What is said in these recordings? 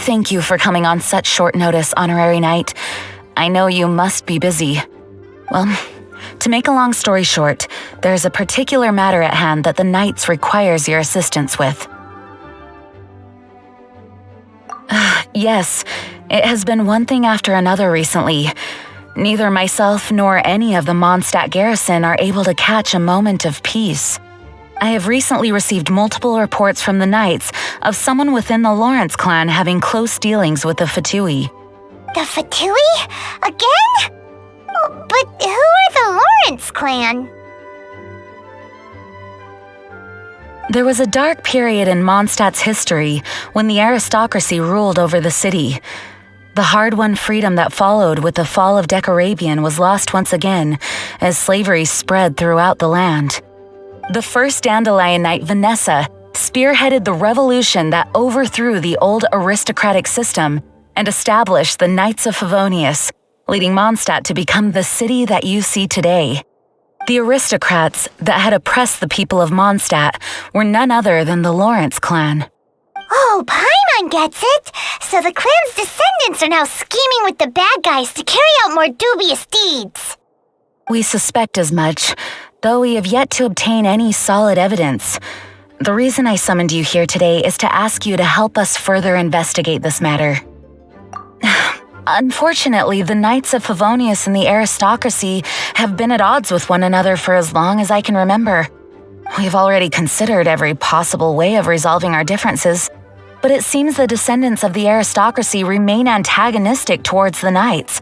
Thank you for coming on such short notice, Honorary Knight. I know you must be busy. Well, to make a long story short, there's a particular matter at hand that the Knights requires your assistance with. Yes, it has been one thing after another recently. Neither myself nor any of the Mondstadt garrison are able to catch a moment of peace. I have recently received multiple reports from the Knights of someone within the Lawrence clan having close dealings with the Fatui. The Fatui? Again? Oh, but who are the Lawrence clan? There was a dark period in Mondstadt's history when the aristocracy ruled over the city. The hard-won freedom that followed with the fall of Decarabian was lost once again as slavery spread throughout the land. The first Dandelion Knight, M.S.A, spearheaded the revolution that overthrew the old aristocratic system and established the Knights of Favonius, leading Mondstadt to become the city that you see today. The aristocrats that had oppressed the people of Mondstadt were none other than the Lawrence clan. Oh, Paimon gets it! So the clan's descendants are now scheming with the bad guys to carry out more dubious deeds. We suspect as much, though we have yet to obtain any solid evidence. The reason I summoned you here today is to ask you to help us further investigate this matter. Unfortunately, the Knights of Favonius and the aristocracy have been at odds with one another for as long as I can remember. We've already considered every possible way of resolving our differences, but it seems the descendants of the aristocracy remain antagonistic towards the Knights.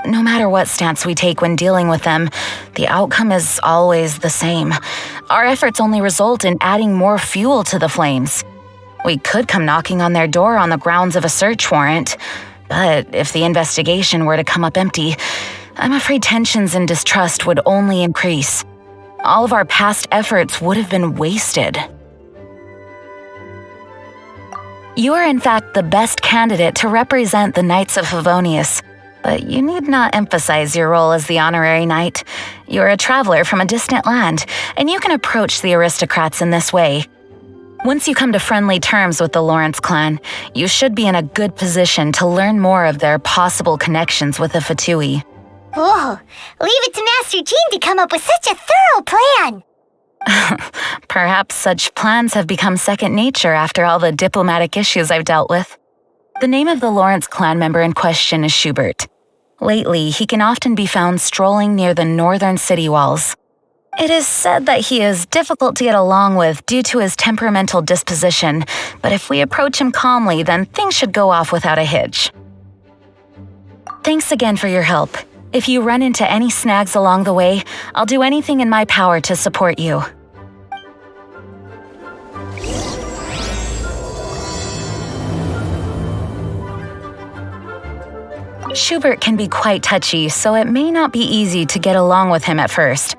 No matter what stance we take when dealing with them, the outcome is always the same. Our efforts only result in adding more fuel to the flames. We could come knocking on their door on the grounds of a search warrant, but if the investigation were to come up empty, I'm afraid tensions and distrust would only increase. All of our past efforts would have been wasted. You are in fact the best candidate to represent the Knights of Favonius, but you need not emphasize your role as the honorary knight. You're a traveler from a distant land, and you can approach the aristocrats in this way. Once you come to friendly terms with the Lawrence clan, you should be in a good position to learn more of their possible connections with the Fatui. Oh, leave it to Master Jean to come up with such a thorough plan! Perhaps such plans have become second nature after all the diplomatic issues I've dealt with. The name of the Lawrence clan member in question is Schubert. Lately, he can often be found strolling near the northern city walls. It is said that he is difficult to get along with due to his temperamental disposition, but if we approach him calmly, then things should go off without a hitch. Thanks again for your help. If you run into any snags along the way, I'll do anything in my power to support you. Schubert can be quite touchy, so it may not be easy to get along with him at first.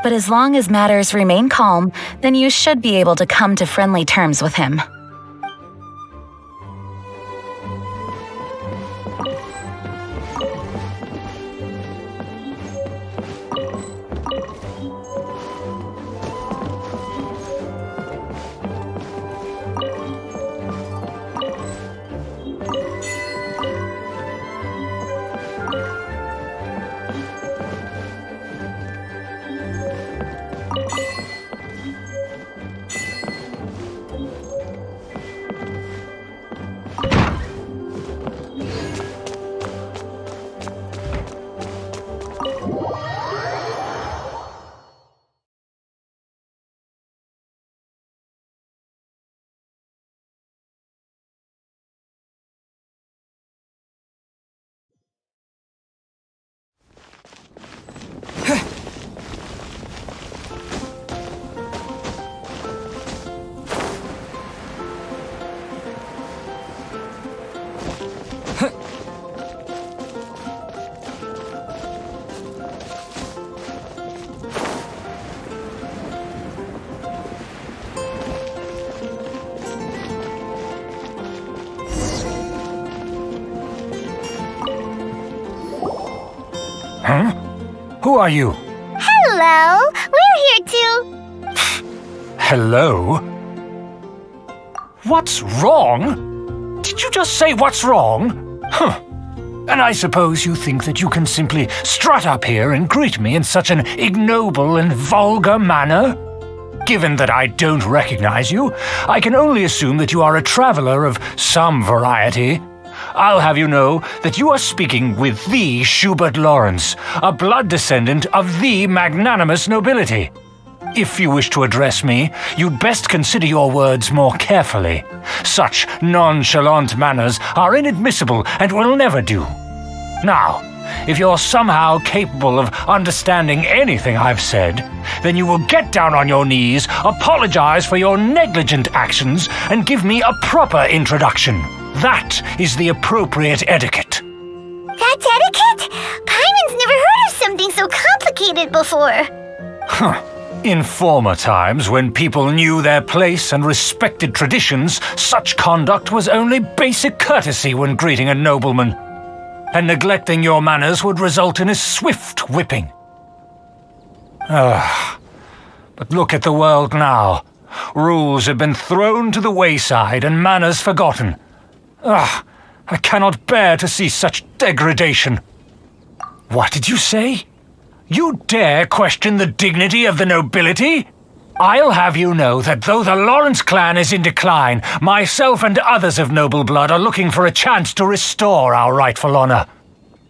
But as long as matters remain calm, then you should be able to come to friendly terms with him. Huh? Who are you? Hello! We're here too. Hello? What's wrong? Did you just say what's wrong? Huh. And I suppose you think that you can simply strut up here and greet me in such an ignoble and vulgar manner? Given that I don't recognize you, I can only assume that you are a traveler of some variety. I'll have you know that you are speaking with the Schubert Lawrence, a blood descendant of the magnanimous nobility. If you wish to address me, you'd best consider your words more carefully. Such nonchalant manners are inadmissible and will never do. Now, if you're somehow capable of understanding anything I've said, then you will get down on your knees, apologize for your negligent actions, and give me a proper introduction. That is the appropriate etiquette. That's etiquette? Paimon's never heard of something so complicated before. Huh. In former times, when people knew their place and respected traditions, such conduct was only basic courtesy when greeting a nobleman. And neglecting your manners would result in a swift whipping. But look at the world now. Rules have been thrown to the wayside and manners forgotten. I cannot bear to see such degradation. What did you say? You dare question the dignity of the nobility? I'll have you know that though the Lawrence clan is in decline, myself and others of noble blood are looking for a chance to restore our rightful honor.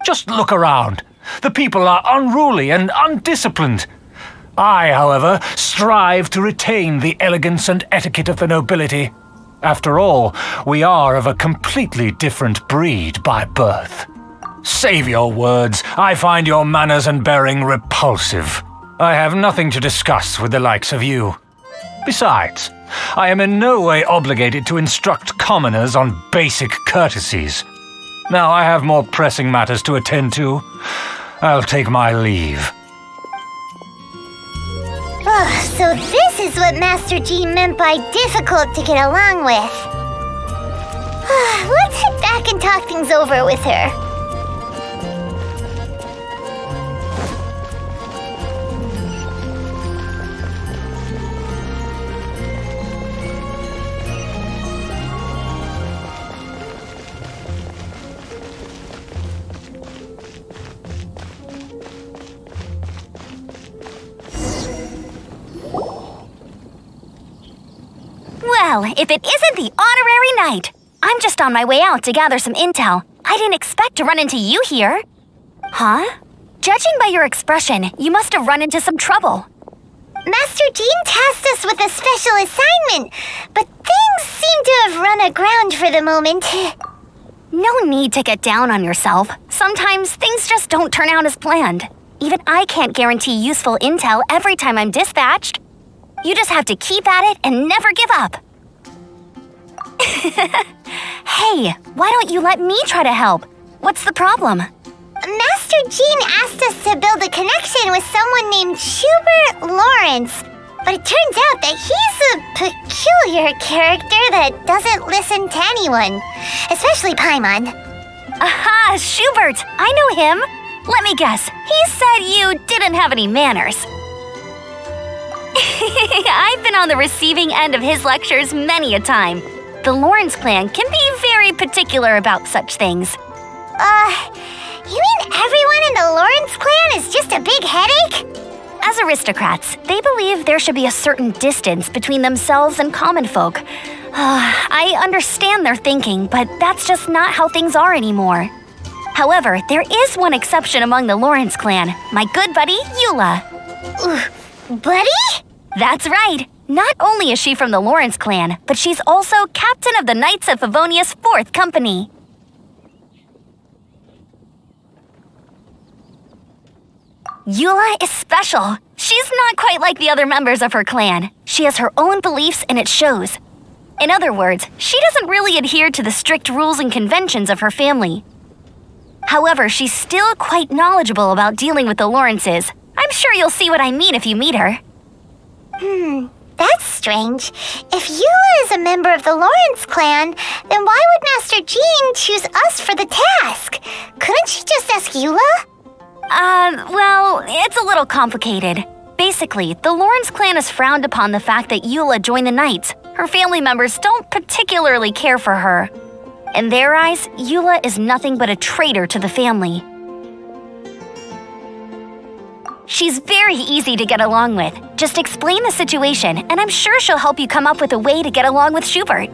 Just look around. The people are unruly and undisciplined. I, however, strive to retain the elegance and etiquette of the nobility. After all, we are of a completely different breed by birth. Save your words. I find your manners and bearing repulsive. I have nothing to discuss with the likes of you. Besides, I am in no way obligated to instruct commoners on basic courtesies. Now I have more pressing matters to attend to. I'll take my leave. Oh, so this is what Master G meant by difficult to get along with. Let's head back and talk things over with her. Well, if it isn't the honorary knight! I'm just on my way out to gather some intel. I didn't expect to run into you here. Huh? Judging by your expression, you must have run into some trouble. Master Jean tasked us with a special assignment, but things seem to have run aground for the moment. No need to get down on yourself. Sometimes things just don't turn out as planned. Even I can't guarantee useful intel every time I'm dispatched. You just have to keep at it and never give up. Hey, why don't you let me try to help? What's the problem? Master Jean asked us to build a connection with someone named Schubert Lawrence, but it turns out that he's a peculiar character that doesn't listen to anyone, especially Paimon. Aha, Schubert! I know him! Let me guess, he said you didn't have any manners. I've been on the receiving end of his lectures many a time. The Lawrence clan can be very particular about such things. You mean everyone in the Lawrence clan is just a big headache? As aristocrats, they believe there should be a certain distance between themselves and common folk. I understand their thinking, but that's just not how things are anymore. However, there is one exception among the Lawrence clan, my good buddy, Eula. Buddy? That's right! Not only is she from the Lawrence clan, but she's also captain of the Knights of Favonius 4th Company. Eula is special. She's not quite like the other members of her clan. She has her own beliefs and it shows. In other words, she doesn't really adhere to the strict rules and conventions of her family. However, she's still quite knowledgeable about dealing with the Lawrences. I'm sure you'll see what I mean if you meet her. That's strange. If Eula is a member of the Lawrence clan, then why would Master Jean choose us for the task? Couldn't she just ask Eula? Well, it's a little complicated. Basically, the Lawrence clan has frowned upon the fact that Eula joined the Knights. Her family members don't particularly care for her. In their eyes, Eula is nothing but a traitor to the family. She's very easy to get along with. Just explain the situation, and I'm sure she'll help you come up with a way to get along with Schubert.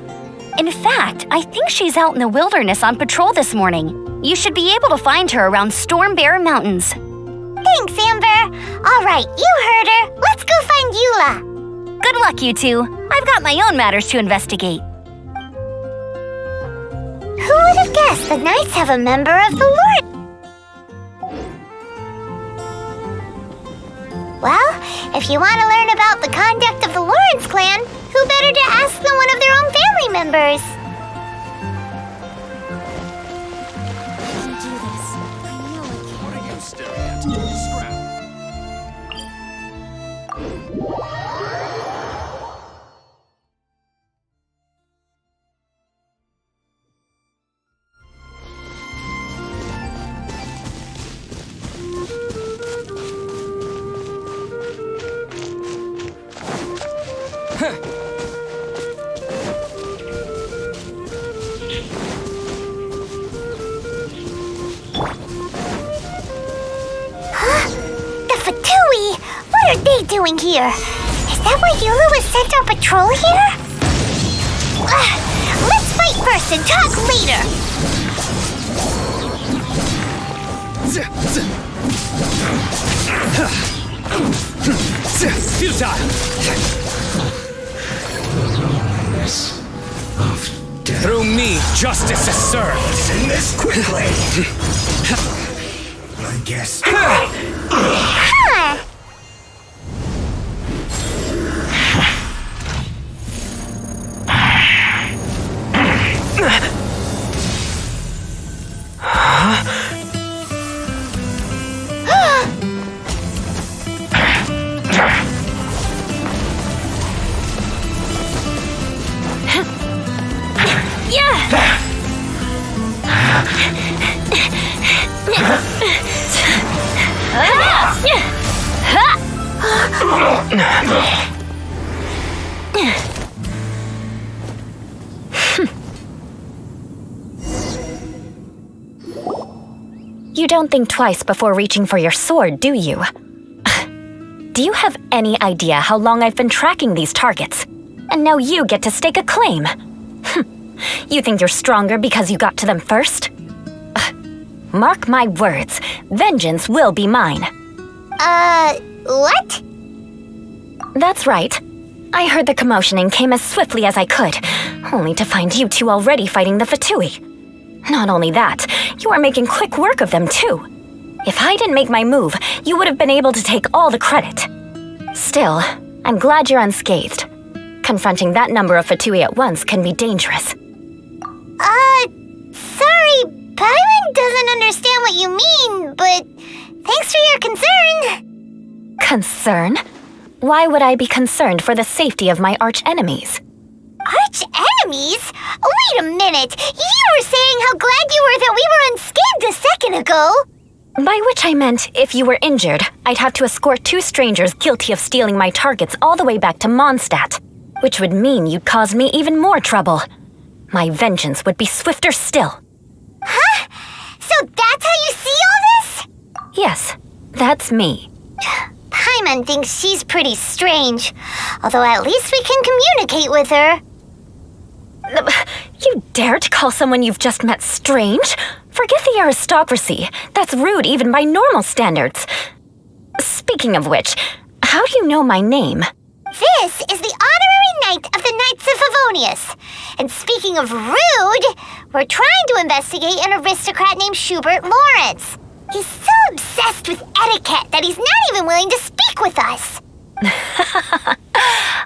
In fact, I think she's out in the wilderness on patrol this morning. You should be able to find her around Storm Bear Mountains. Thanks, Amber. All right, you heard her. Let's go find Eula. Good luck, you two. I've got my own matters to investigate. Who would have guessed the Knights have a member of the Lord? Well, if you want to learn about the conduct of the Lawrence clan, who better to ask than one of their own family members? What are you staring at? Scrap. What are they doing here? Is that why Eula was sent on patrol here? Let's fight first and talk later. Futile. Through me, justice is served. In this quickly. I guess. You don't think twice before reaching for your sword, do you? Do you have any idea how long I've been tracking these targets? And now you get to stake a claim. You think you're stronger because you got to them first? Mark my words, vengeance will be mine. What? That's right. I heard the commotion and came as swiftly as I could, only to find you two already fighting the Fatui. Not only that, you are making quick work of them too. If I didn't make my move, you would have been able to take all the credit. Still, I'm glad you're unscathed. Confronting that number of Fatui at once can be dangerous. Sorry, Paimon doesn't understand what you mean, but thanks for your concern. Concern? Why would I be concerned for the safety of my arch-enemies? Arch-enemies? Wait a minute! You were saying how glad you were that we were unscathed a second ago! By which I meant, if you were injured, I'd have to escort two strangers guilty of stealing my targets all the way back to Mondstadt, which would mean you'd cause me even more trouble. My vengeance would be swifter still. Huh? So that's how you see all this? Yes, that's me. Paimon thinks she's pretty strange, although at least we can communicate with her. You dare to call someone you've just met strange? Forget the aristocracy. That's rude even by normal standards. Speaking of which, how do you know my name? This is the honorary knight of the Knights of Favonius. And speaking of rude, we're trying to investigate an aristocrat named Schubert Lawrence. He's so obsessed with etiquette that he's not even willing to speak with us.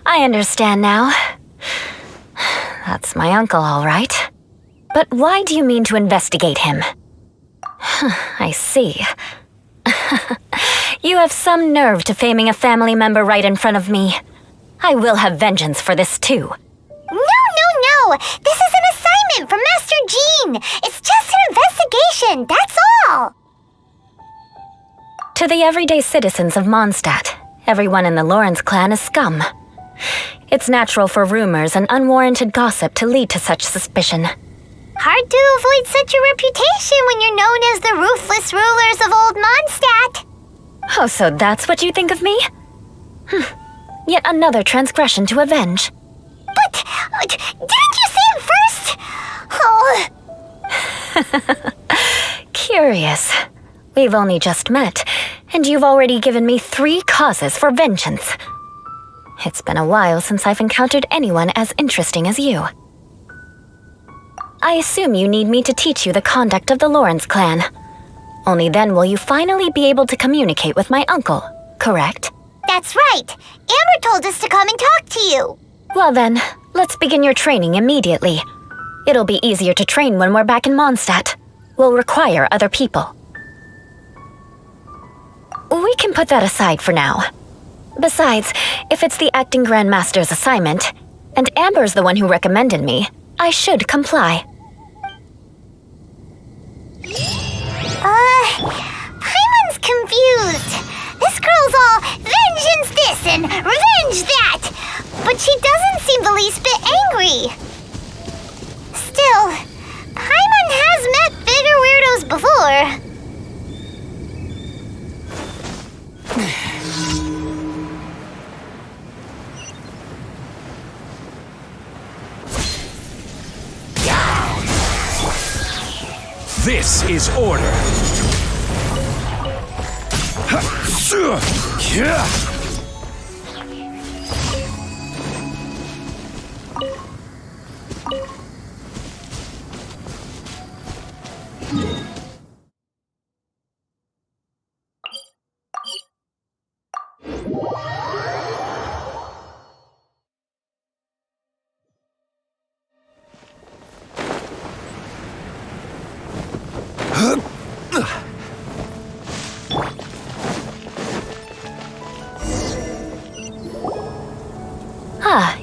I understand now. That's my uncle, all right. But why do you mean to investigate him? I see. You have some nerve to faming a family member right in front of me. I will have vengeance for this too. No. This is an assignment from Master Jean. It's just an investigation, that's all. To the everyday citizens of Mondstadt, everyone in the Lawrence clan is scum. It's natural for rumors and unwarranted gossip to lead to such suspicion. Hard to avoid such a reputation when you're known as the ruthless rulers of Old Mondstadt. Oh, so that's what you think of me? Yet another transgression to avenge. But didn't you say it first? Oh. Curious. We've only just met, and you've already given me 3 causes for vengeance. It's been a while since I've encountered anyone as interesting as you. I assume you need me to teach you the conduct of the Lawrence clan. Only then will you finally be able to communicate with my uncle, correct? That's right. Amber told us to come and talk to you. Well then, let's begin your training immediately. It'll be easier to train when we're back in Mondstadt. We'll require other people. We can put that aside for now. Besides, if it's the acting Grandmaster's assignment, and Amber's the one who recommended me, I should comply. Paimon's confused. This girl's all vengeance this and revenge that, but she doesn't seem the least bit angry. Still, Paimon has met bigger weirdos before. This is order.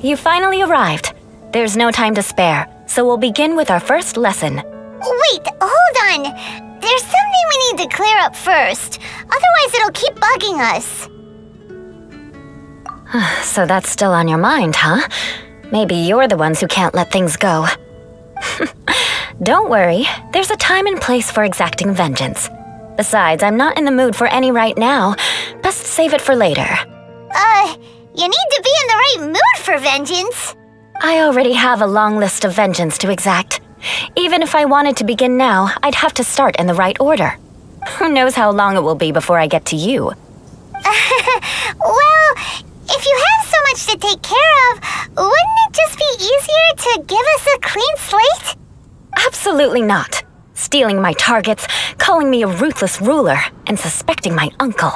You finally arrived. There's no time to spare, so we'll begin with our first lesson. Wait, hold on. There's something we need to clear up first. Otherwise, it'll keep bugging us. So that's still on your mind, huh? Maybe you're the ones who can't let things go. Don't worry, there's a time and place for exacting vengeance. Besides, I'm not in the mood for any right now. Best save it for later. You need to be in the right mood for vengeance. I already have a long list of vengeance to exact. Even if I wanted to begin now, I'd have to start in the right order. Who knows how long it will be before I get to you? Well, if you have so much to take care of, wouldn't it just be easier to give us a clean slate? Absolutely not. Stealing my targets, calling me a ruthless ruler, and suspecting my uncle.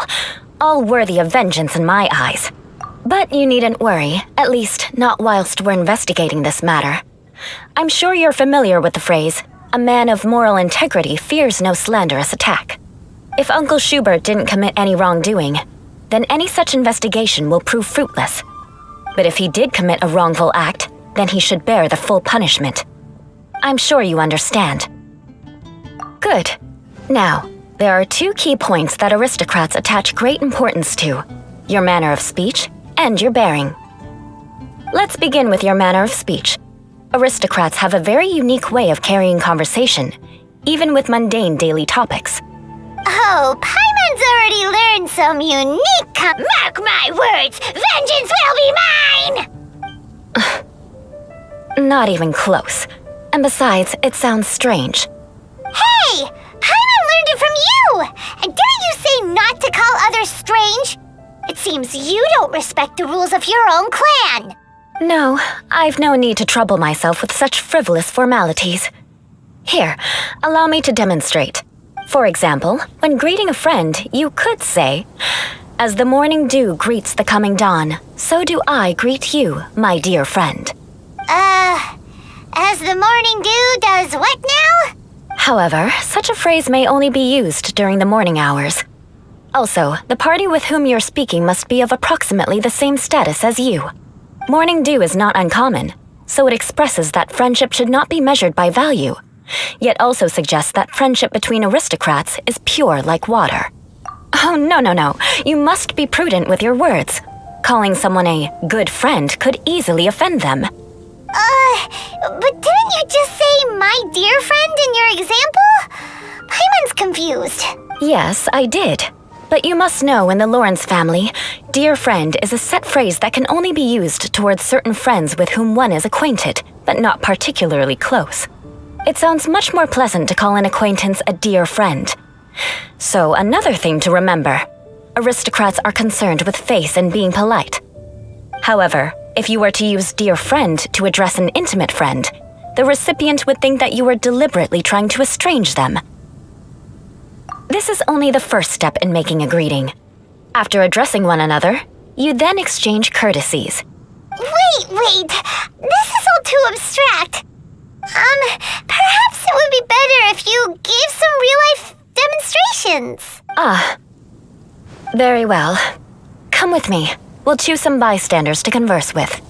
All worthy of vengeance in my eyes. But you needn't worry, at least not whilst we're investigating this matter. I'm sure you're familiar with the phrase, a man of moral integrity fears no slanderous attack. If Uncle Schubert didn't commit any wrongdoing, then any such investigation will prove fruitless. But if he did commit a wrongful act, then he should bear the full punishment. I'm sure you understand. Good. Now, there are 2 key points that aristocrats attach great importance to: your manner of speech and your bearing. Let's begin with your manner of speech. Aristocrats have a very unique way of carrying conversation, even with mundane daily topics. Oh, Paimon's already learned some unique Mark my words, vengeance will be mine! Not even close. And besides, it sounds strange. Hey! Paimon learned it from you! And didn't you say not to call others strange? It seems you don't respect the rules of your own clan. No, I've no need to trouble myself with such frivolous formalities. Here, allow me to demonstrate. For example, when greeting a friend, you could say, "As the morning dew greets the coming dawn, so do I greet you, my dear friend." As the morning dew does what now? However, such a phrase may only be used during the morning hours. Also, the party with whom you're speaking must be of approximately the same status as you. Morning dew is not uncommon, so it expresses that friendship should not be measured by value, yet also suggests that friendship between aristocrats is pure like water. Oh, no. You must be prudent with your words. Calling someone a good friend could easily offend them. But didn't you just say my dear friend in your example? Paimon's confused. Yes, I did. But you must know in the Lawrence family, dear friend is a set phrase that can only be used towards certain friends with whom one is acquainted, but not particularly close. It sounds much more pleasant to call an acquaintance a dear friend. So another thing to remember, aristocrats are concerned with face and being polite. However, if you were to use dear friend to address an intimate friend, the recipient would think that you were deliberately trying to estrange them. This is only the first step in making a greeting. After addressing one another, you then exchange courtesies. Wait. This is all too abstract. Perhaps it would be better if you gave some real-life demonstrations. Ah. Very well. Come with me. We'll choose some bystanders to converse with.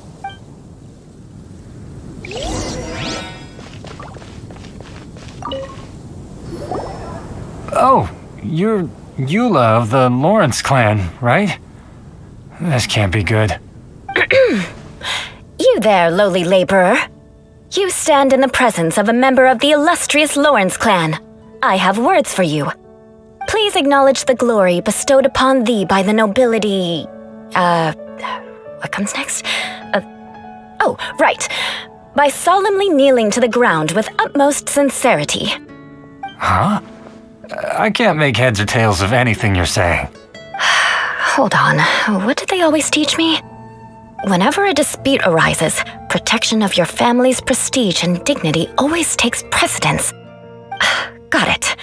Oh, you're Eula of the Lawrence clan, right? This can't be good. You there, lowly laborer. You stand in the presence of a member of the illustrious Lawrence clan. I have words for you. Please acknowledge the glory bestowed upon thee by the nobility... what comes next? Oh, right. By solemnly kneeling to the ground with utmost sincerity. Huh? I can't make heads or tails of anything you're saying. Hold on, what did they always teach me? Whenever a dispute arises, protection of your family's prestige and dignity always takes precedence. Got it.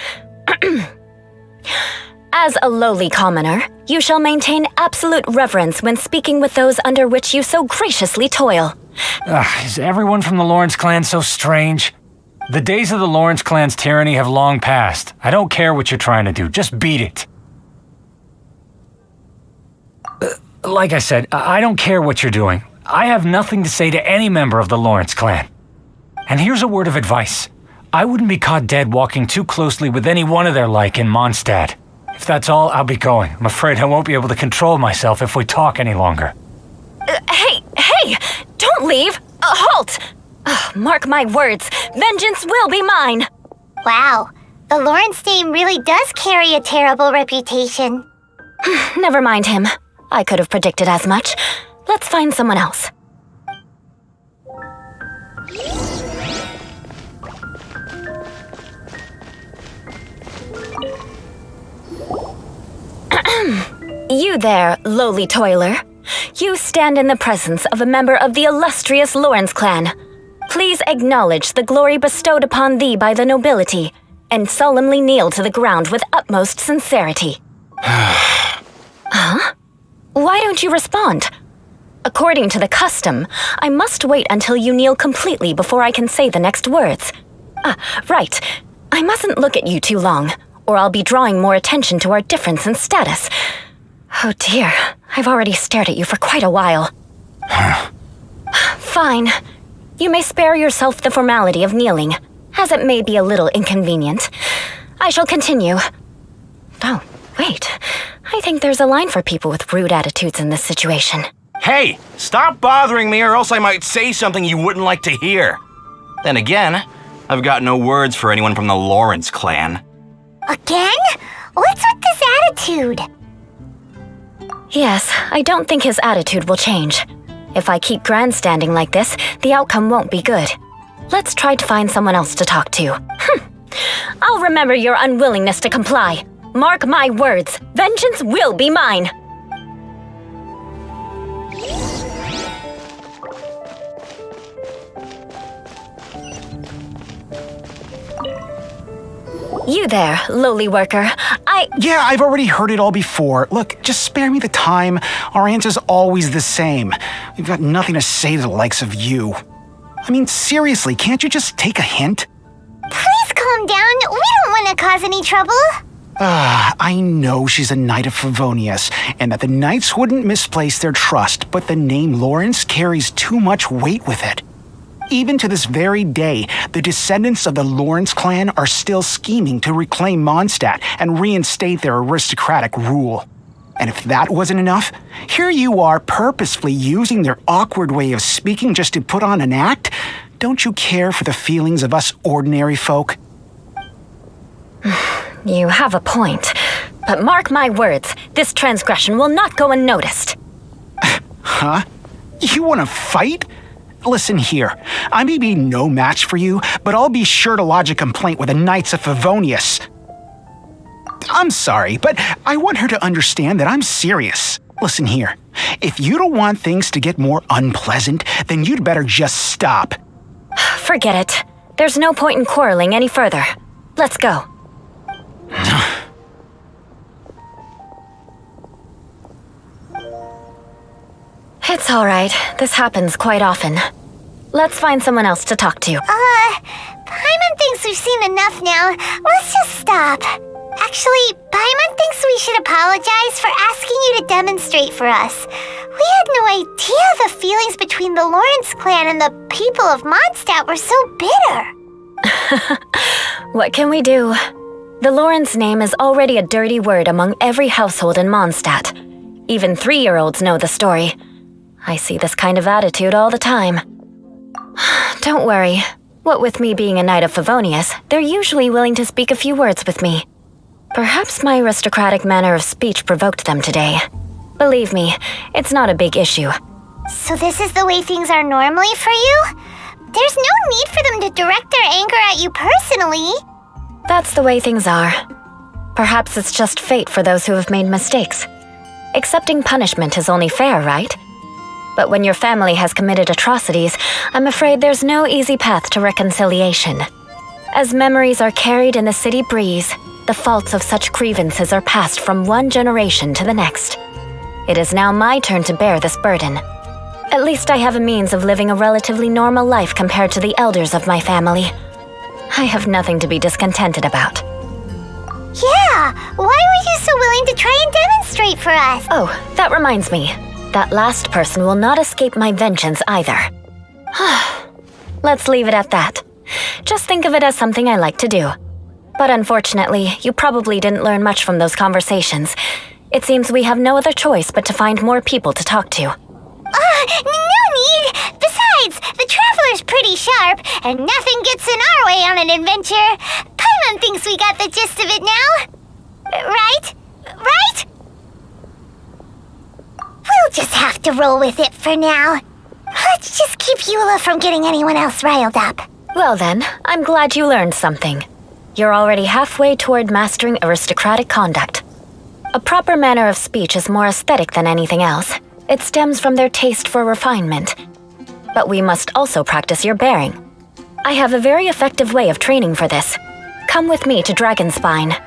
As a lowly commoner, you shall maintain absolute reverence when speaking with those under which you so graciously toil. Is everyone from the Lawrence clan so strange? The days of the Lawrence clan's tyranny have long passed. I don't care what you're trying to do, just beat it. Like I said, I don't care what you're doing. I have nothing to say to any member of the Lawrence clan. And here's a word of advice. I wouldn't be caught dead walking too closely with any one of their like in Mondstadt. If that's all, I'll be going. I'm afraid I won't be able to control myself if we talk any longer. Hey! Don't leave! Halt! Mark my words, vengeance will be mine! Wow, the Lawrence name really does carry a terrible reputation. Never mind him. I could have predicted as much. Let's find someone else. You there, lowly toiler. You stand in the presence of a member of the illustrious Lawrence clan. Please acknowledge the glory bestowed upon thee by the nobility, and solemnly kneel to the ground with utmost sincerity. Huh? Why don't you respond? According to the custom, I must wait until you kneel completely before I can say the next words. Right. I mustn't look at you too long, or I'll be drawing more attention to our difference in status. Oh dear, I've already stared at you for quite a while. Fine. You may spare yourself the formality of kneeling, as it may be a little inconvenient. I shall continue. Oh, wait. I think there's a line for people with rude attitudes in this situation. Hey, stop bothering me or else I might say something you wouldn't like to hear. Then again, I've got no words for anyone from the Lawrence clan. Again? What's with this attitude? Yes, I don't think his attitude will change. If I keep grandstanding like this, the outcome won't be good. Let's try to find someone else to talk to. I'll remember your unwillingness to comply. Mark my words, vengeance will be mine. You there, lowly worker. Yeah, I've already heard it all before. Look, just spare me the time. Our answer's always the same. We've got nothing to say to the likes of you. I mean, seriously, can't you just take a hint? Please calm down. We don't want to cause any trouble. I know she's a knight of Favonius, and that the knights wouldn't misplace their trust, but the name Lawrence carries too much weight with it. Even to this very day, the descendants of the Lawrence clan are still scheming to reclaim Mondstadt and reinstate their aristocratic rule. And if that wasn't enough, here you are purposefully using their awkward way of speaking just to put on an act? Don't you care for the feelings of us ordinary folk? You have a point. But mark my words, this transgression will not go unnoticed. Huh? You want to fight? Listen here, I may be no match for you, but I'll be sure to lodge a complaint with the Knights of Favonius. I'm sorry, but I want her to understand that I'm serious. Listen here, if you don't want things to get more unpleasant, then you'd better just stop. Forget it. There's no point in quarreling any further. Let's go. It's all right. This happens quite often. Let's find someone else to talk to. Paimon thinks we've seen enough now. Let's just stop. Actually, Paimon thinks we should apologize for asking you to demonstrate for us. We had no idea the feelings between the Lawrence clan and the people of Mondstadt were so bitter. What can we do? The Lawrence name is already a dirty word among every household in Mondstadt. Even 3-year-olds know the story. I see this kind of attitude all the time. Don't worry. What with me being a Knight of Favonius, they're usually willing to speak a few words with me. Perhaps my aristocratic manner of speech provoked them today. Believe me, it's not a big issue. So this is the way things are normally for you? There's no need for them to direct their anger at you personally. That's the way things are. Perhaps it's just fate for those who have made mistakes. Accepting punishment is only fair, right? But when your family has committed atrocities, I'm afraid there's no easy path to reconciliation. As memories are carried in the city breeze, the faults of such grievances are passed from one generation to the next. It is now my turn to bear this burden. At least I have a means of living a relatively normal life compared to the elders of my family. I have nothing to be discontented about. Yeah, why were you so willing to try and demonstrate for us? Oh, that reminds me. That last person will not escape my vengeance either. Let's leave it at that. Just think of it as something I like to do. But unfortunately, you probably didn't learn much from those conversations. It seems we have no other choice but to find more people to talk to. No need! Besides, the Traveler's pretty sharp, and nothing gets in our way on an adventure. Paimon thinks we got the gist of it now. Right? Right? We'll just have to roll with it for now. Let's just keep Eula from getting anyone else riled up. Well then, I'm glad you learned something. You're already halfway toward mastering aristocratic conduct. A proper manner of speech is more aesthetic than anything else. It stems from their taste for refinement. But we must also practice your bearing. I have a very effective way of training for this. Come with me to Dragonspine.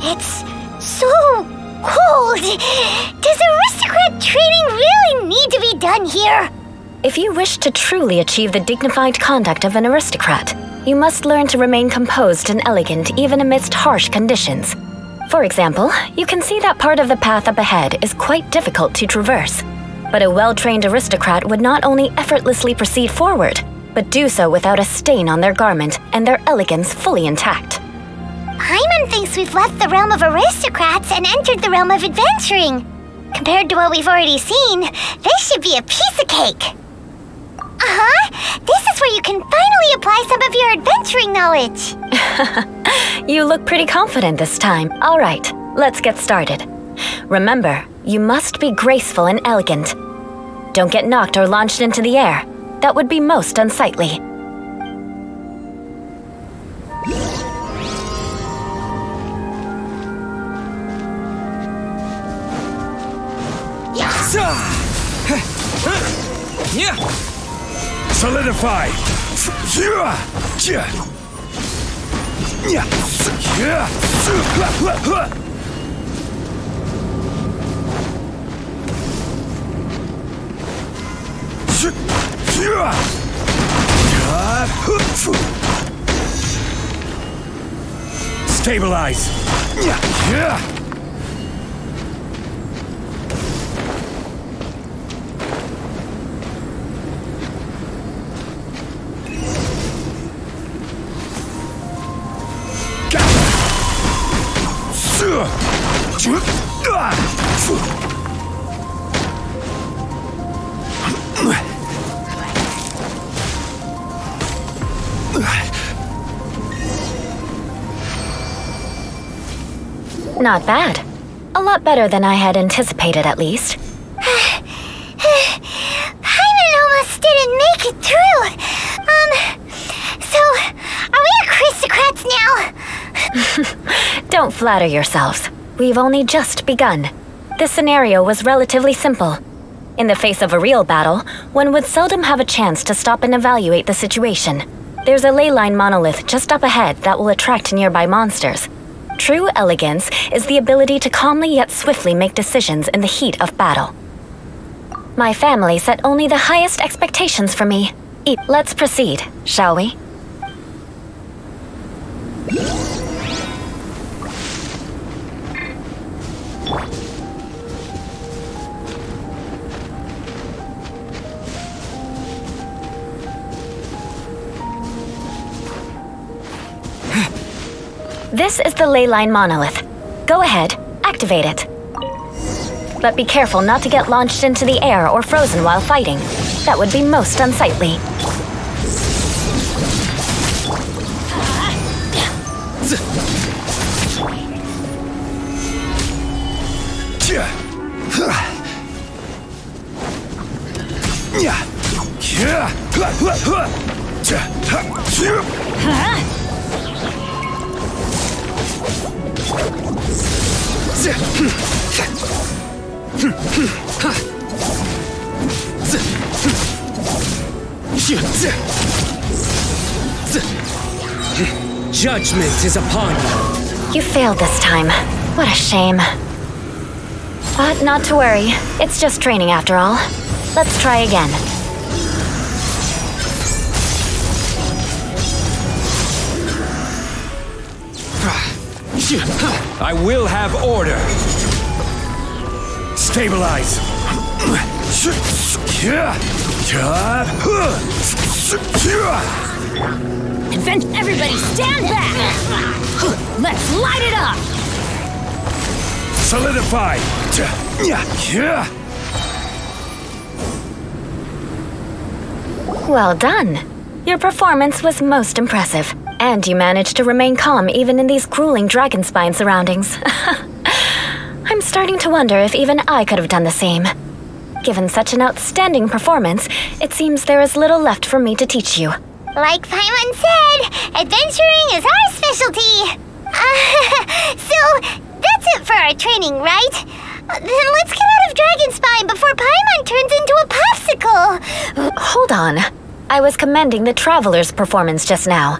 It's so cold. Does aristocrat training really need to be done here? If you wish to truly achieve the dignified conduct of an aristocrat, you must learn to remain composed and elegant even amidst harsh conditions. For example, you can see that part of the path up ahead is quite difficult to traverse. But a well-trained aristocrat would not only effortlessly proceed forward, but do so without a stain on their garment and their elegance fully intact. Paimon thinks we've left the realm of aristocrats and entered the realm of adventuring. Compared to what we've already seen, this should be a piece of cake. This is where you can finally apply some of your adventuring knowledge. You look pretty confident this time. All right, let's get started. Remember, you must be graceful and elegant. Don't get knocked or launched into the air. That would be most unsightly. Solidify! Stabilize! Not bad. A lot better than I had anticipated, at least. Paimon almost didn't make it through. So, are we aristocrats now? Don't flatter yourselves. We've only just begun. This scenario was relatively simple. In the face of a real battle, one would seldom have a chance to stop and evaluate the situation. There's a ley line monolith just up ahead that will attract nearby monsters. True elegance is the ability to calmly yet swiftly make decisions in the heat of battle. My family set only the highest expectations for me. Let's proceed, shall we? This is the ley line monolith. Go ahead, activate it. But be careful not to get launched into the air or frozen while fighting. That would be most unsightly. Judgment is upon you. You failed this time. What a shame. But not to worry. It's just training after all. Let's try again. I will have order. Stabilize. Everybody stand back! Let's light it up! Solidify. Well done. Your performance was most impressive. And you managed to remain calm even in these grueling dragon spine surroundings. I'm starting to wonder if even I could have done the same. Given such an outstanding performance, it seems there is little left for me to teach you. Like Paimon said, adventuring is our specialty. So, that's it for our training, right? Then let's get out of Dragonspine before Paimon turns into a popsicle. Hold on. I was commending the Traveler's performance just now.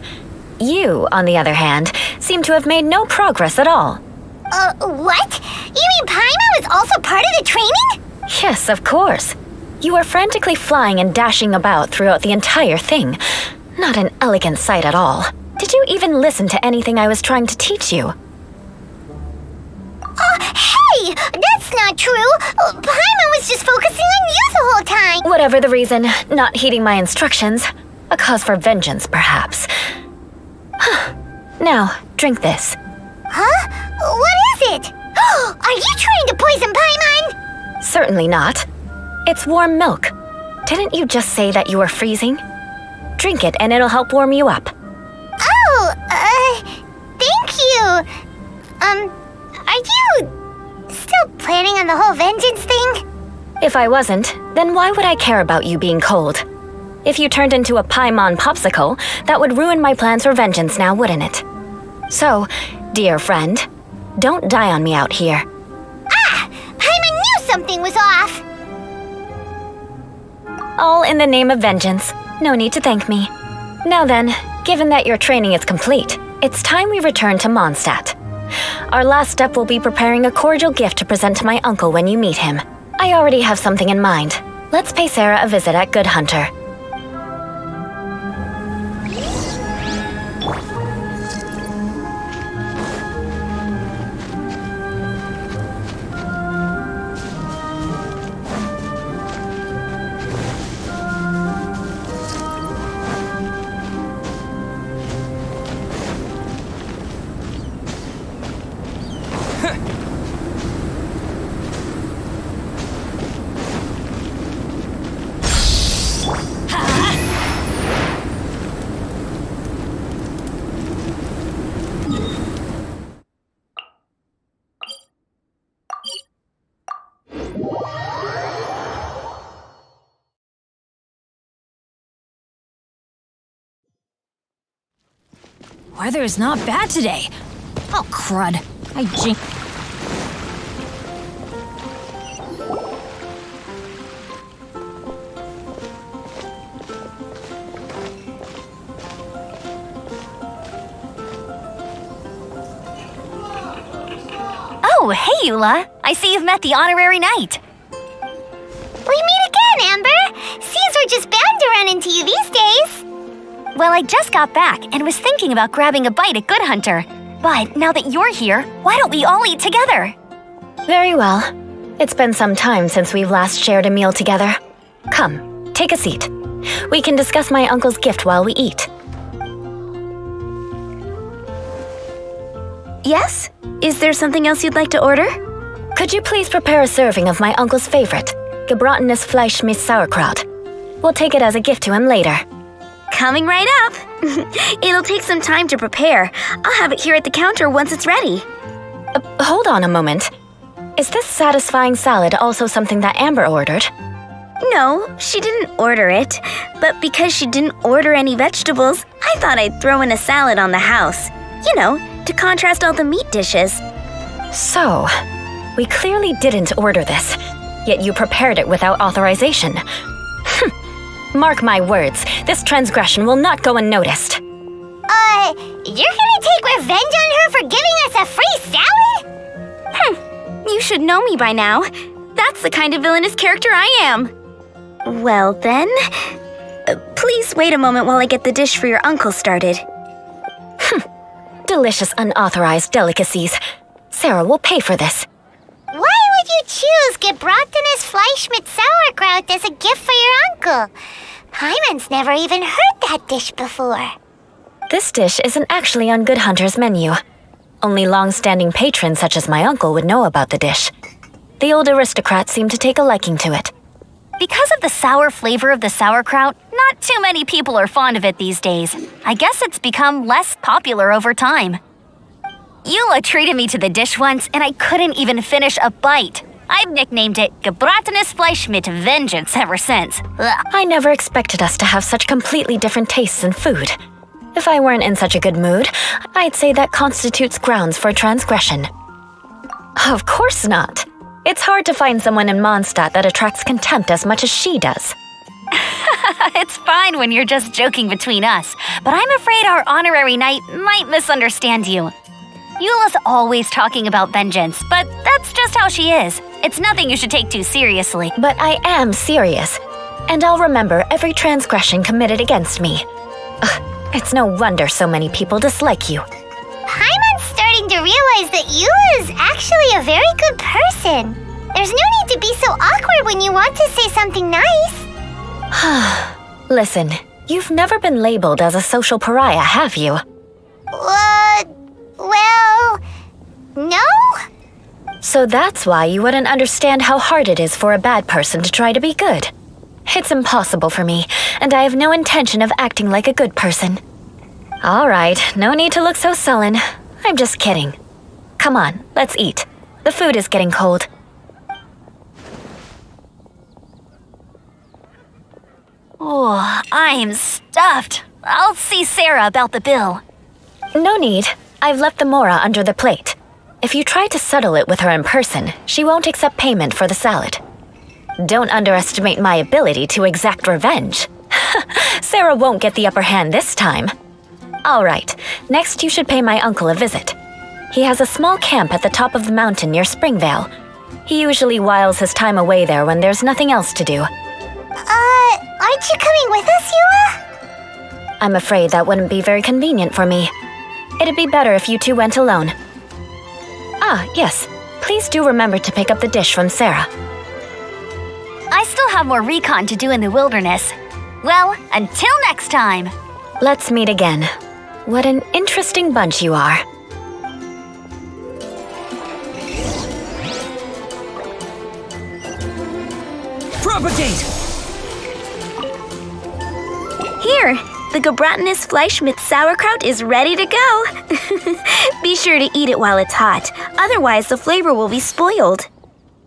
You, on the other hand, seem to have made no progress at all. What? You mean Paimon was also part of the training? Yes, of course. You were frantically flying and dashing about throughout the entire thing. Not an elegant sight at all. Did you even listen to anything I was trying to teach you? Hey! That's not true! Paimon was just focusing on you the whole time! Whatever the reason, not heeding my instructions. A cause for vengeance, perhaps. Now, drink this. Huh? What is it? Are you trying to poison Paimon? Certainly not. It's warm milk. Didn't you just say that you were freezing? Drink it and it'll help warm you up. Oh, thank you. Are you still planning on the whole vengeance thing? If I wasn't, then why would I care about you being cold? If you turned into a Paimon popsicle, that would ruin my plans for vengeance now, wouldn't it? So, dear friend, don't die on me out here. Ah! Paimon knew something was off! All in the name of vengeance. No need to thank me. Now then, given that your training is complete, it's time we return to Mondstadt. Our last step will be preparing a cordial gift to present to my uncle when you meet him. I already have something in mind. Let's pay Sarah a visit at Good Hunter. Weather is not bad today. Oh, crud. Oh, hey, Eula. I see you've met the honorary knight. We meet again, Amber! Seems we're just bound to run into you these days. Well, I just got back and was thinking about grabbing a bite at Good Hunter. But now that you're here, why don't we all eat together? Very well. It's been some time since we've last shared a meal together. Come, take a seat. We can discuss my uncle's gift while we eat. Yes? Is there something else you'd like to order? Could you please prepare a serving of my uncle's favorite, gebratenes Fleisch mit Sauerkraut? We'll take it as a gift to him later. Coming right up. It'll take some time to prepare. I'll have it here at the counter once it's ready. Hold on a moment. Is this satisfying salad also something that Amber ordered? No, she didn't order it. But because she didn't order any vegetables, I thought I'd throw in a salad on the house. You know, to contrast all the meat dishes. So, we clearly didn't order this, yet you prepared it without authorization. Mark my words, this transgression will not go unnoticed. You're gonna take revenge on her for giving us a free salad? You should know me by now. That's the kind of villainous character I am. Well then, please wait a moment while I get the dish for your uncle started. Delicious unauthorized delicacies. Sarah will pay for this. Why would you choose gebratenes Fleisch mit Sauerkraut as a gift for your uncle? Hyman's never even heard that dish before. This dish isn't actually on Good Hunter's menu. Only long-standing patrons such as my uncle would know about the dish. The old aristocrats seem to take a liking to it. Because of the sour flavor of the sauerkraut, not too many people are fond of it these days. I guess it's become less popular over time. Eula treated me to the dish once, and I couldn't even finish a bite. I've nicknamed it gebratenes Fleisch mit Vengeance ever since. Ugh. I never expected us to have such completely different tastes in food. If I weren't in such a good mood, I'd say that constitutes grounds for transgression. Of course not. It's hard to find someone in Mondstadt that attracts contempt as much as she does. It's fine when you're just joking between us, but I'm afraid our honorary knight might misunderstand you. Eula's always talking about vengeance, but that's just how she is. It's nothing you should take too seriously. But I am serious, and I'll remember every transgression committed against me. It's no wonder so many people dislike you. Hyman's starting to realize that Eula is actually a very good person. There's no need to be so awkward when you want to say something nice. Listen, you've never been labeled as a social pariah, have you? Well, no? So that's why you wouldn't understand how hard it is for a bad person to try to be good. It's impossible for me, and I have no intention of acting like a good person. All right, no need to look so sullen. I'm just kidding. Come on, let's eat. The food is getting cold. Oh, I'm stuffed. I'll see Sarah about the bill. No need. I've left the mora under the plate. If you try to settle it with her in person, she won't accept payment for the salad. Don't underestimate my ability to exact revenge. Sarah won't get the upper hand this time. All right, next you should pay my uncle a visit. He has a small camp at the top of the mountain near Springvale. He usually whiles his time away there when there's nothing else to do. Aren't you coming with us, Eula? I'm afraid that wouldn't be very convenient for me. It'd be better if you two went alone. Ah, yes. Please do remember to pick up the dish from Sarah. I still have more recon to do in the wilderness. Well, until next time. Let's meet again. What an interesting bunch you are. Propagate! Here, the Gebratinous Fleischmitz sauerkraut is ready to go. Be sure to eat it while it's hot, otherwise the flavor will be spoiled.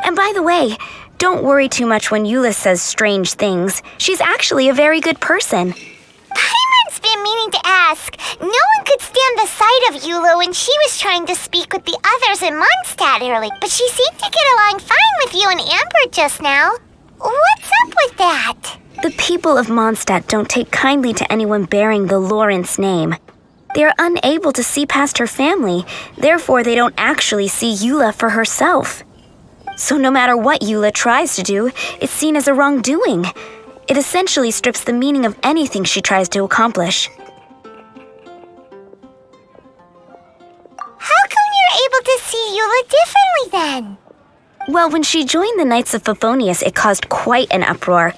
And by the way, don't worry too much when Eula says strange things. She's actually a very good person. Paimon's been meaning to ask. No one could stand the sight of Eula when she was trying to speak with the others in Mondstadt early, but she seemed to get along fine with you and Amber just now. What's up with that? The people of Mondstadt don't take kindly to anyone bearing the Lawrence name. They are unable to see past her family, therefore they don't actually see Eula for herself. So no matter what Eula tries to do, it's seen as a wrongdoing. It essentially strips the meaning of anything she tries to accomplish. How come you're able to see Eula differently then? Well, when she joined the Knights of Favonius, it caused quite an uproar.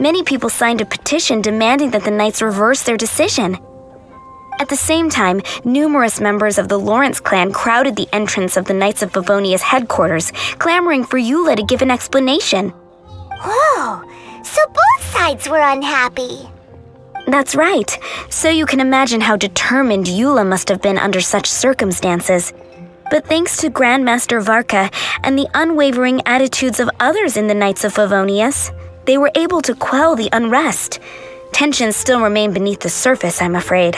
Many people signed a petition demanding that the Knights reverse their decision. At the same time, numerous members of the Lawrence clan crowded the entrance of the Knights of Favonius headquarters, clamoring for Eula to give an explanation. Whoa, so both sides were unhappy. That's right. So you can imagine how determined Eula must have been under such circumstances. But thanks to Grandmaster Varka and the unwavering attitudes of others in the Knights of Favonius, they were able to quell the unrest. Tensions still remain beneath the surface, I'm afraid.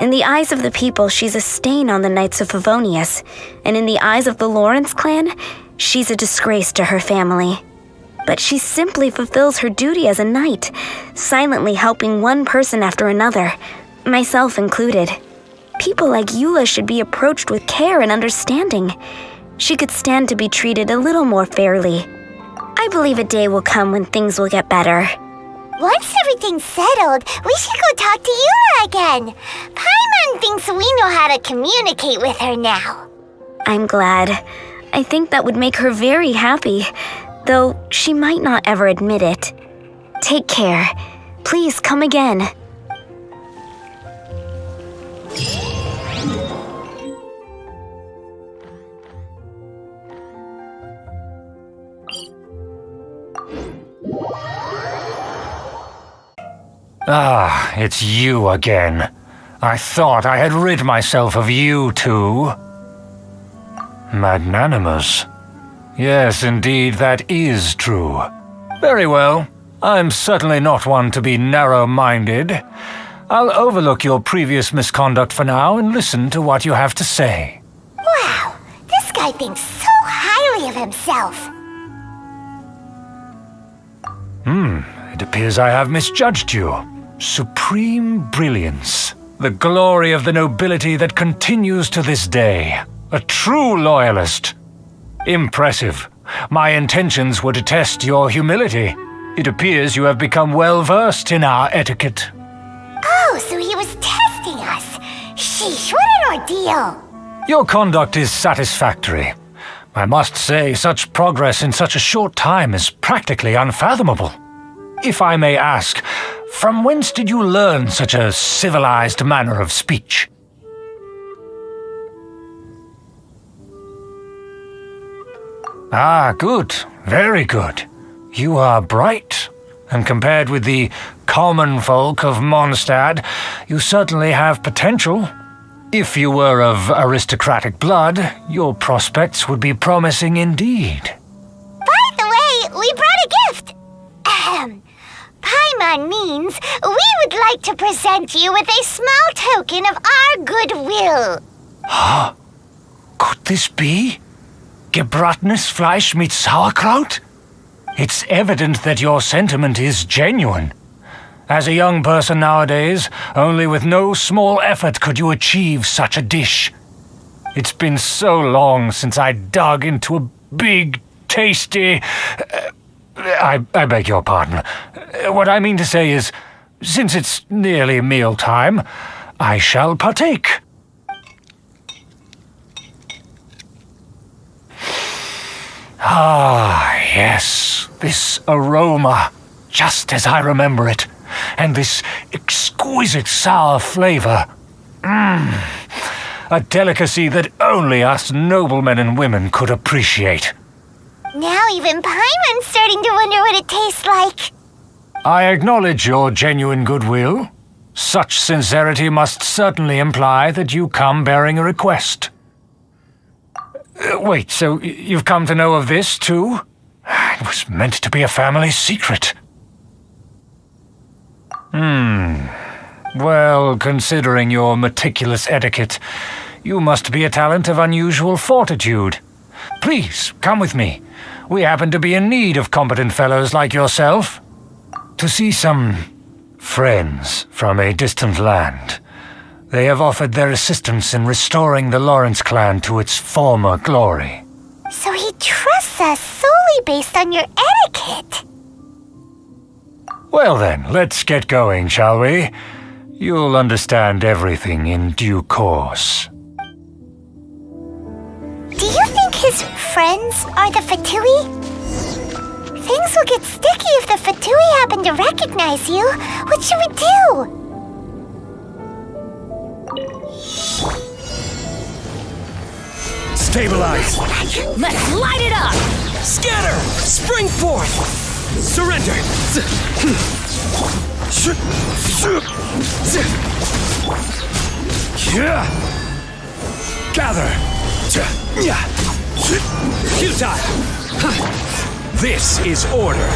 In the eyes of the people, she's a stain on the Knights of Favonius, and in the eyes of the Lawrence clan, she's a disgrace to her family. But she simply fulfills her duty as a knight, silently helping one person after another, myself included. People like Eula should be approached with care and understanding. She could stand to be treated a little more fairly. I believe a day will come when things will get better. Once everything's settled, we should go talk to Eula again. Paimon thinks we know how to communicate with her now. I'm glad. I think that would make her very happy, though she might not ever admit it. Take care. Please come again. Ah, it's you again. I thought I had rid myself of you two. Magnanimous. Yes, indeed, that is true. Very well. I'm certainly not one to be narrow-minded. I'll overlook your previous misconduct for now and listen to what you have to say. Wow, this guy thinks so highly of himself. It appears I have misjudged you. Supreme brilliance. The glory of the nobility that continues to this day. A true loyalist. Impressive. My intentions were to test your humility. It appears you have become well-versed in our etiquette. Oh, so he was testing us. Sheesh, what an ordeal. Your conduct is satisfactory. I must say, such progress in such a short time is practically unfathomable. If I may ask, from whence did you learn such a civilized manner of speech? Ah, good. Very good. You are bright, and compared with the common folk of Mondstadt, you certainly have potential. If you were of aristocratic blood, your prospects would be promising indeed. By the way, we brought a gift. Paimon means we would like to present you with a small token of our goodwill. Huh? Could this be? Gebratenes Fleisch mit Sauerkraut? It's evident that your sentiment is genuine. As a young person nowadays, only with no small effort could you achieve such a dish. It's been so long since I dug into a big, tasty... I beg your pardon. What I mean to say is, since it's nearly mealtime, I shall partake. Ah, yes, this aroma, just as I remember it, and this exquisite sour flavor. A delicacy that only us noblemen and women could appreciate. Now even Paimon's starting to wonder what it tastes like. I acknowledge your genuine goodwill. Such sincerity must certainly imply that you come bearing a request. Wait, so you've come to know of this, too? It was meant to be a family secret. Well, considering your meticulous etiquette, you must be a talent of unusual fortitude. Please, come with me. We happen to be in need of competent fellows like yourself. To see some friends from a distant land. They have offered their assistance in restoring the Lawrence clan to its former glory. So he trusts us solely based on your etiquette. Well then, let's get going, shall we? You'll understand everything in due course. Do you think his friends are the Fatui? Things will get sticky if the Fatui happen to recognize you. What should we do? Stabilize! Let's light it up! Scatter! Spring forth! Surrender! Gather! Futile! This is order!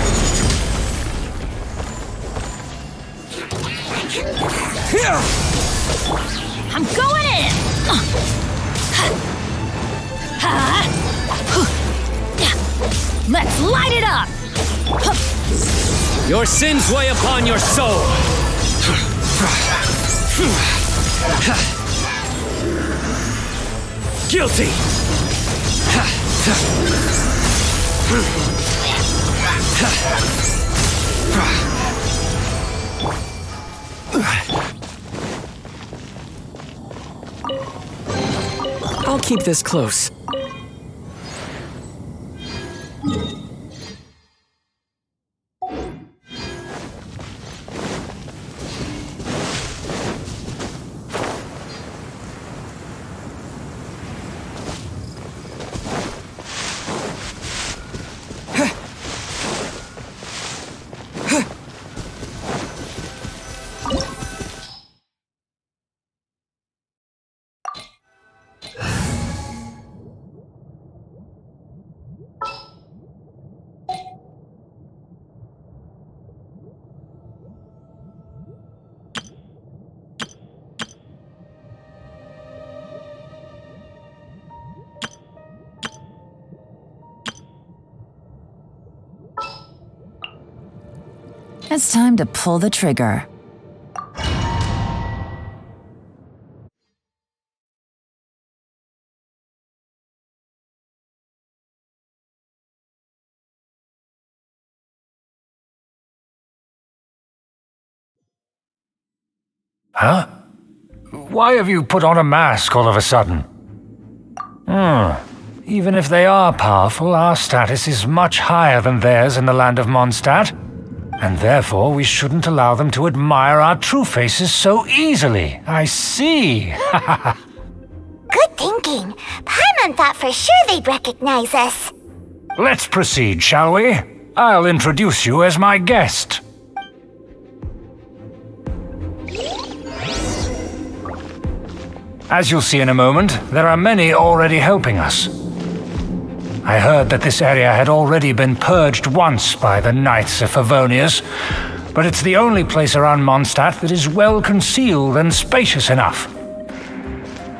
I'm going in! Let's light it up! Your sins weigh upon your soul! Guilty! I'll keep this close. It's time to pull the trigger. Huh? Why have you put on a mask all of a sudden? Even if they are powerful, our status is much higher than theirs in the land of Mondstadt, and therefore we shouldn't allow them to admire our true faces so easily. I see. Good thinking. Paimon thought for sure they'd recognize us. Let's proceed, shall we? I'll introduce you as my guest. As you'll see in a moment, there are many already helping us. I heard that this area had already been purged once by the Knights of Favonius, but it's the only place around Mondstadt that is well concealed and spacious enough.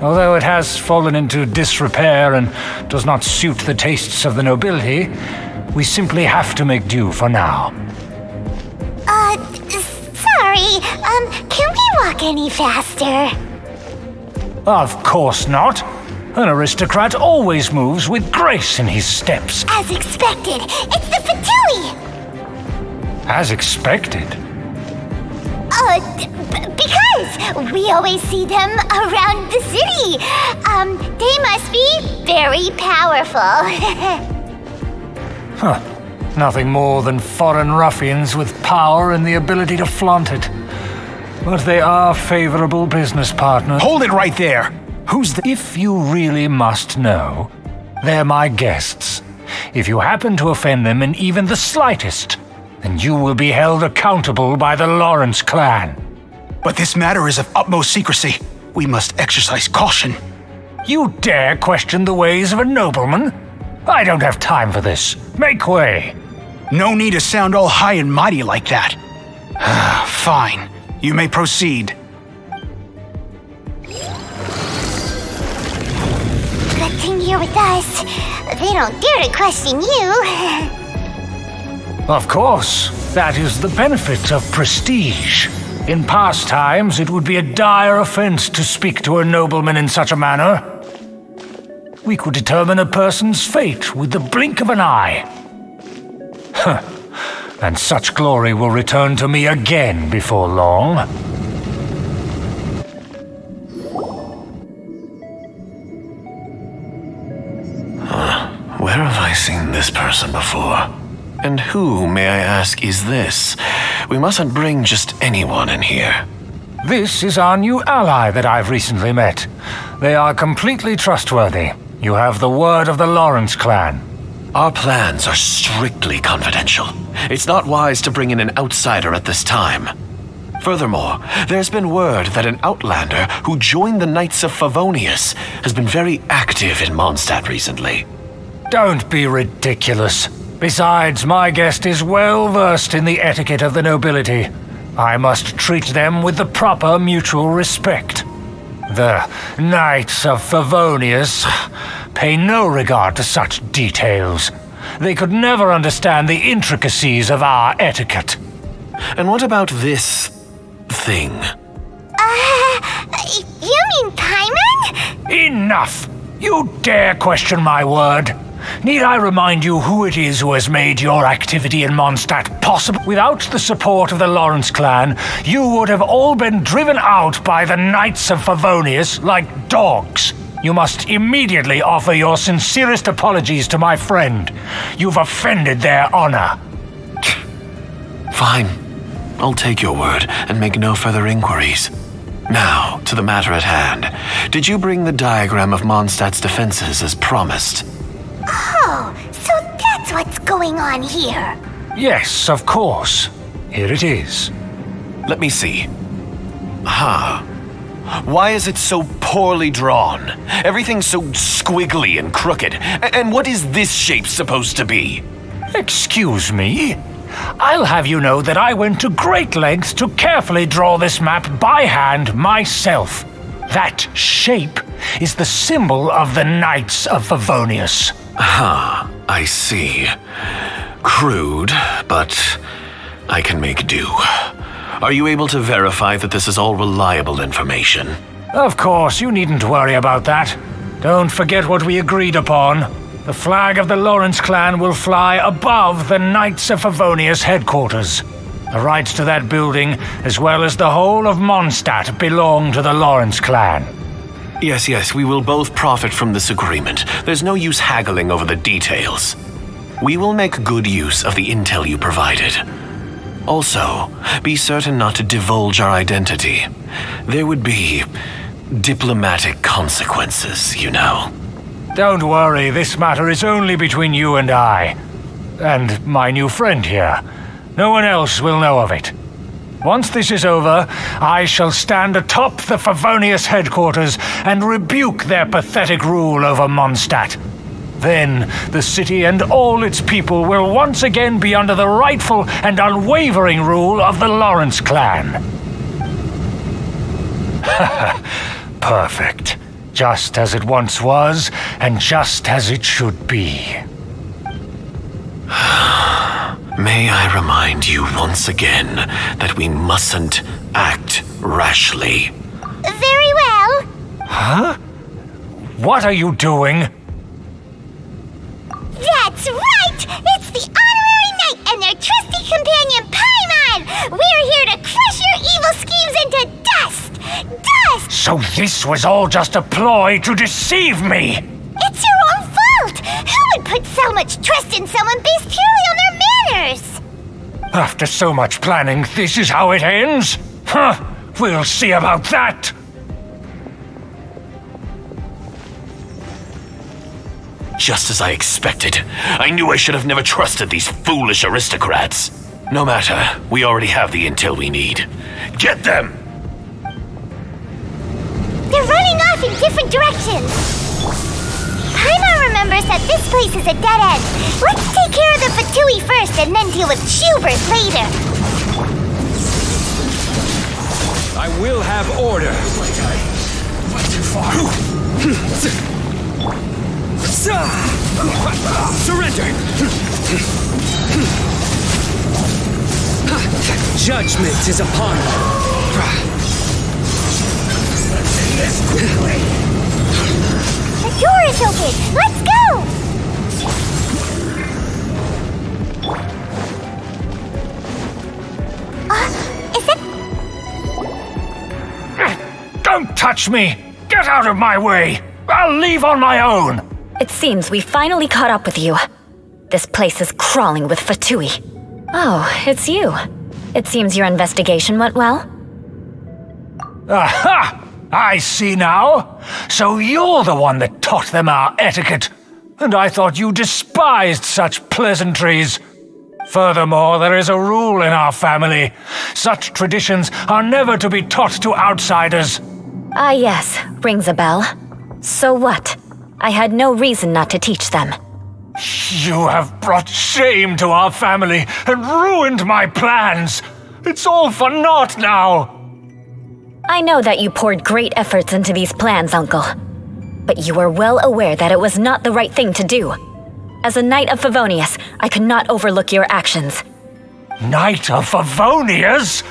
Although it has fallen into disrepair and does not suit the tastes of the nobility, We simply have to make do for now. Sorry, can we walk any faster? Of course not. An aristocrat always moves with grace in his steps. As expected, it's the Fatui! As expected? Because we always see them around the city. They must be very powerful. Huh. Nothing more than foreign ruffians with power and the ability to flaunt it. But they are favorable business partners. Hold it right there! Who's the— If you really must know, they're my guests. If you happen to offend them in even the slightest, then you will be held accountable by the Lawrence clan. But this matter is of utmost secrecy. We must exercise caution. You dare question the ways of a nobleman? I don't have time for this. Make way. No need to sound all high and mighty like that. Fine. You may proceed. Good thing you're with us. They don't dare to question you. Of course. That is the benefit of prestige. In past times, it would be a dire offense to speak to a nobleman in such a manner. We could determine a person's fate with the blink of an eye. And such glory will return to me again before long. Where have I seen this person before? And who, may I ask, is this? We mustn't bring just anyone in here. This is our new ally that I've recently met. They are completely trustworthy. You have the word of the Lawrence clan. Our plans are strictly confidential. It's not wise to bring in an outsider at this time. Furthermore, there's been word that an outlander who joined the Knights of Favonius has been very active in Mondstadt recently. Don't be ridiculous. Besides, my guest is well versed in the etiquette of the nobility. I must treat them with the proper mutual respect. The Knights of Favonius pay no regard to such details. They could never understand the intricacies of our etiquette. And what about this thing? You mean Paimon? Enough! You dare question my word? Need I remind you who it is who has made your activity in Mondstadt possible? Without the support of the Lawrence clan, you would have all been driven out by the Knights of Favonius like dogs. You must immediately offer your sincerest apologies to my friend. You've offended their honor. Fine. I'll take your word and make no further inquiries. Now, to the matter at hand. Did you bring the diagram of Mondstadt's defenses as promised? Oh, so that's what's going on here. Yes, of course. Here it is. Let me see. Why is it so poorly drawn? Everything's so squiggly and crooked. And what is this shape supposed to be? Excuse me? I'll have you know that I went to great lengths to carefully draw this map by hand myself. That shape is the symbol of the Knights of Favonius. I see. Crude, but I can make do. Are you able to verify that this is all reliable information? Of course, you needn't worry about that. Don't forget what we agreed upon. The flag of the Lawrence clan will fly above the Knights of Favonius headquarters. The rights to that building, as well as the whole of Mondstadt, belong to the Lawrence clan. Yes, we will both profit from this agreement. There's no use haggling over the details. We will make good use of the intel you provided. Also, be certain not to divulge our identity. There would be diplomatic consequences, you know. Don't worry, this matter is only between you and I. And my new friend here. No one else will know of it. Once this is over, I shall stand atop the Favonius headquarters and rebuke their pathetic rule over Mondstadt. Then the city and all its people will once again be under the rightful and unwavering rule of the Lawrence clan. Perfect. Just as it once was, and just as it should be. May I remind you once again that we mustn't act rashly. Very well. Huh? What are you doing? That's right! It's the Honorary Knight and their trusty companion, Paimon! We're here to crush your evil schemes into dust! Dust! So this was all just a ploy to deceive me! It's your own fault! Who would put so much trust in someone based purely on their manners? After so much planning, this is how it ends? Huh, we'll see about that! Just as I expected. I knew I should have never trusted these foolish aristocrats. No matter, we already have the intel we need. Get them! They're running off in different directions. Paimon remembers that this place is a dead end. Let's take care of the Fatui first and then deal with Schubert later. I will have order. Went too far. Surrender! Judgment is upon you. The door is open. Let's go! Is it? Don't touch me! Get out of my way! I'll leave on my own! It seems we finally caught up with you. This place is crawling with Fatui. Oh, it's you. It seems your investigation went well. Aha! I see now. So you're the one that taught them our etiquette. And I thought you despised such pleasantries. Furthermore, there is a rule in our family. Such traditions are never to be taught to outsiders. Ah yes, rings a bell. So what? I had no reason not to teach them. You have brought shame to our family and ruined my plans. It's all for naught now. I know that you poured great efforts into these plans, Uncle. But you were well aware that it was not the right thing to do. As a Knight of Favonius, I could not overlook your actions. Knight of Favonius?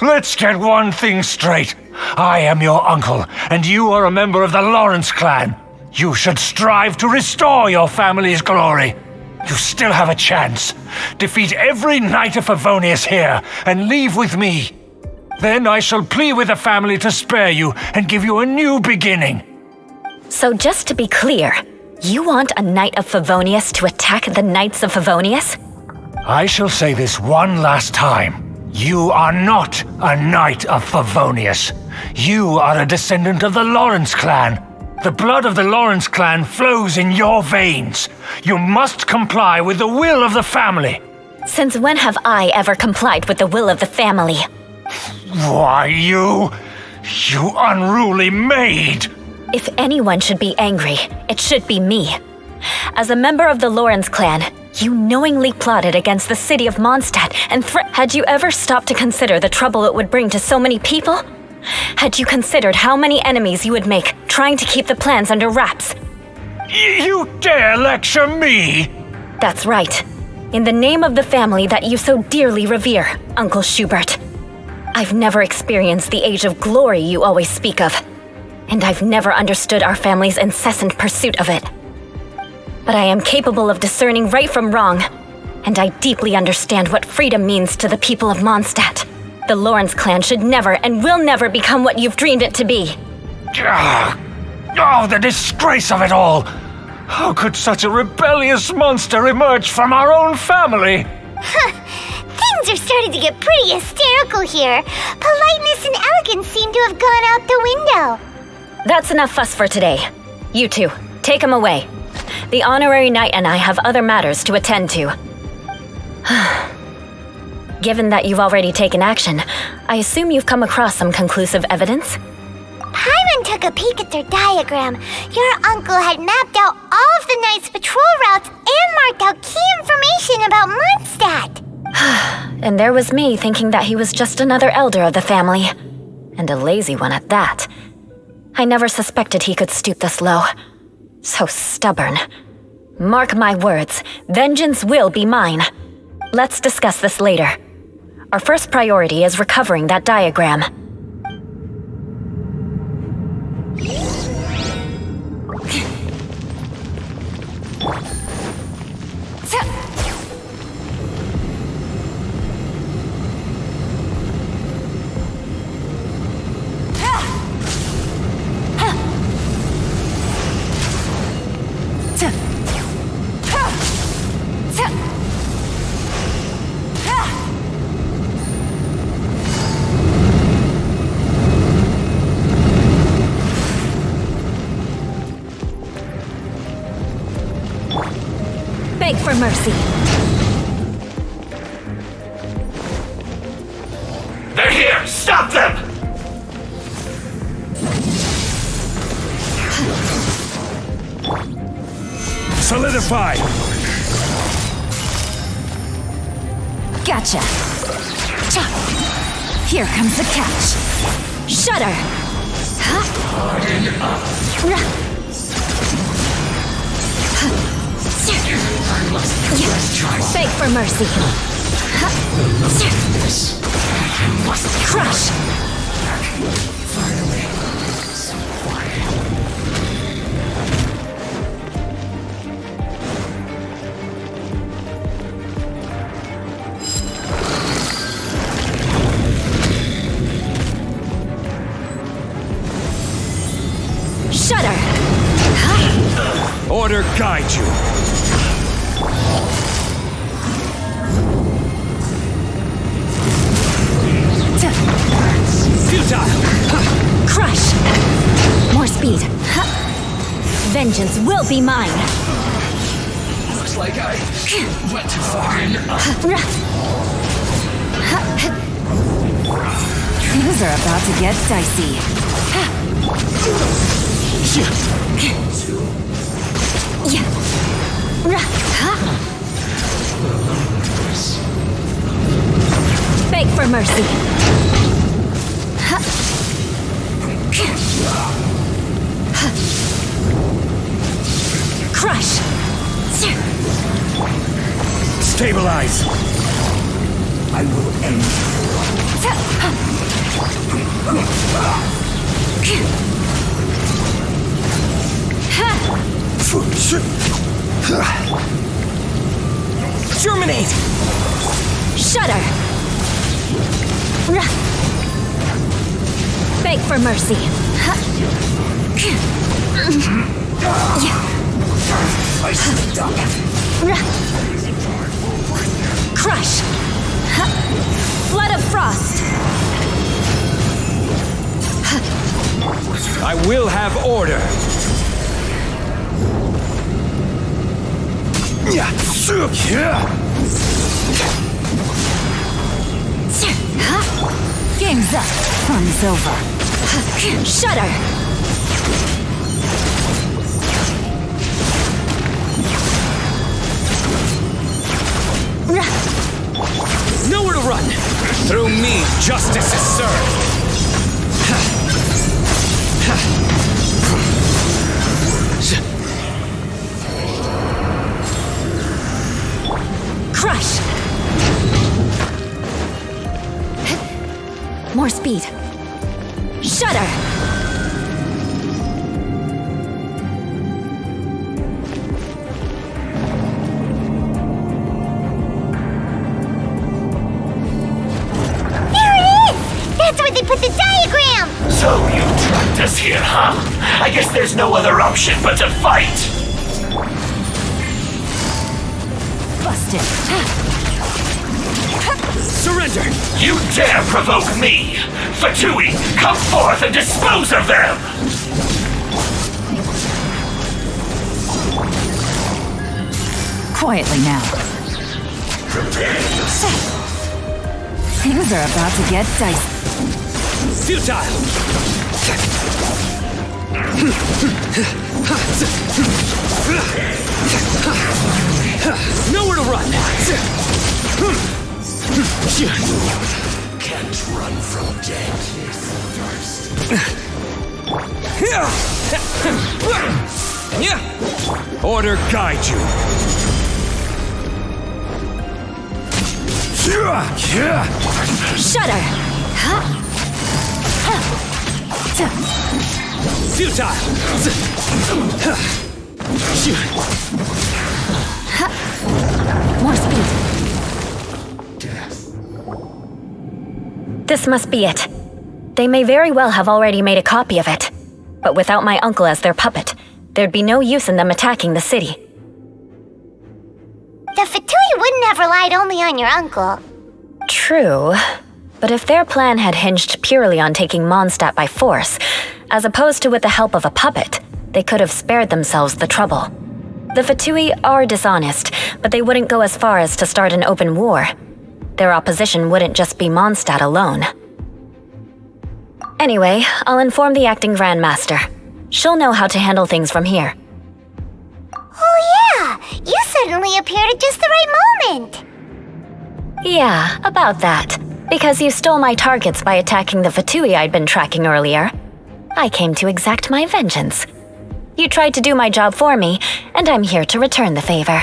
Let's get one thing straight. I am your uncle, and you are a member of the Lawrence clan. You should strive to restore your family's glory. You still have a chance. Defeat every Knight of Favonius here, and leave with me. Then I shall plead with the family to spare you and give you a new beginning. So just to be clear, you want a Knight of Favonius to attack the Knights of Favonius? I shall say this one last time. You are not a Knight of Favonius. You are a descendant of the Lawrence clan. The blood of the Lawrence clan flows in your veins. You must comply with the will of the family. Since when have I ever complied with the will of the family? Why, you unruly maid! If anyone should be angry, it should be me. As a member of the Lawrence clan, you knowingly plotted against the city of Mondstadt and had you ever stopped to consider the trouble it would bring to so many people? Had you considered how many enemies you would make trying to keep the plans under wraps? You dare lecture me? That's right. In the name of the family that you so dearly revere, Uncle Schubert. I've never experienced the age of glory you always speak of, and I've never understood our family's incessant pursuit of it. But I am capable of discerning right from wrong, and I deeply understand what freedom means to the people of Mondstadt. The Lawrence clan should never and will never become what you've dreamed it to be. Oh, the disgrace of it all! How could such a rebellious monster emerge from our own family? Things are starting to get pretty hysterical here. Politeness and elegance seem to have gone out the window. That's enough fuss for today. You two, take him away. The Honorary Knight and I have other matters to attend to. Given that you've already taken action, I assume you've come across some conclusive evidence? Paimon took a peek at their diagram. Your uncle had mapped out all of the Knight's patrol routes and marked out key information about Mondstadt. And there was me thinking that he was just another elder of the family. And a lazy one at that. I never suspected he could stoop this low. So stubborn. Mark my words, vengeance will be mine. Let's discuss this later. Our first priority is recovering that diagram. Beg for mercy. They're here! Stop them! Solidify! Gotcha. Here comes the catch. Shudder. Beg for mercy. Crush. Shudder. Order guide you. Futile! Crush. More speed. Vengeance will be mine. Looks like I went too far. Things are about to get dicey. Beg for mercy. Crush. Stabilize. I will end Germinate! Shudder. Beg for mercy. Crush. Flood of frost. I will have order. Game's up. Fun's over. Shudder. Nowhere to run. Through me, justice is served. Crush. More speed. Shudder. That's where they put the diagram! So you trapped us here, huh? I guess there's no other option but to fight! Busted. Surrender! You dare provoke me! Fatui, come forth and dispose of them! Quietly now. Things are about to get dicey. Futile! Nowhere to run! Can't run from death. Yeah. Order guide you. Shudder! Futile. More speed. This must be it. They may very well have already made a copy of it. But without my uncle as their puppet, there'd be no use in them attacking the city. The Fatui wouldn't have relied only on your uncle. True. But if their plan had hinged purely on taking Mondstadt by force, as opposed to with the help of a puppet, they could have spared themselves the trouble. The Fatui are dishonest, but they wouldn't go as far as to start an open war. Their opposition wouldn't just be Mondstadt alone. Anyway, I'll inform the acting Grandmaster. She'll know how to handle things from here. Oh yeah! You suddenly appeared at just the right moment! Yeah, about that. Because you stole my targets by attacking the Fatui I'd been tracking earlier. I came to exact my vengeance. You tried to do my job for me, and I'm here to return the favor.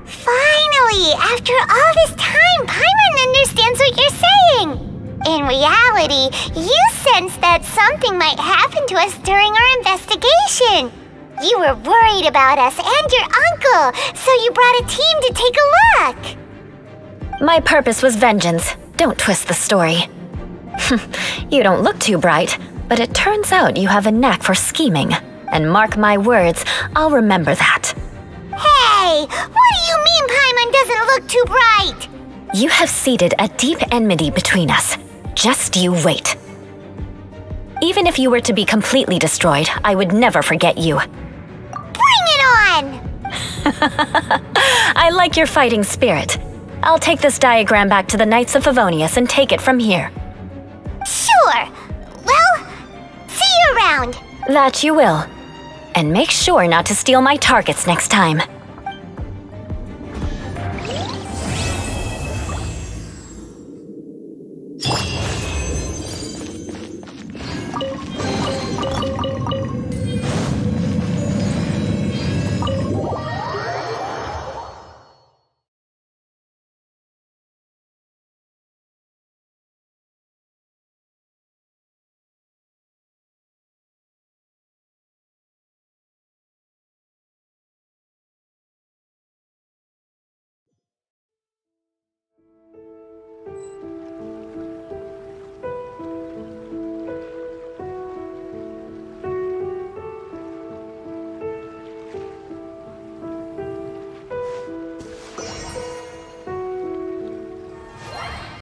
Finally! After all this time, Paimon understands what you're saying! In reality, you sensed that something might happen to us during our investigation. You were worried about us and your uncle, so you brought a team to take a look. My purpose was vengeance. Don't twist the story. You don't look too bright, but it turns out you have a knack for scheming. And mark my words, I'll remember that. Hey, what do you mean Paimon doesn't look too bright? You have seeded a deep enmity between us. Just you wait. Even if you were to be completely destroyed, I would never forget you. Bring it on! I like your fighting spirit. I'll take this diagram back to the Knights of Favonius and take it from here. Sure. Well, see you around. That you will. And make sure not to steal my targets next time.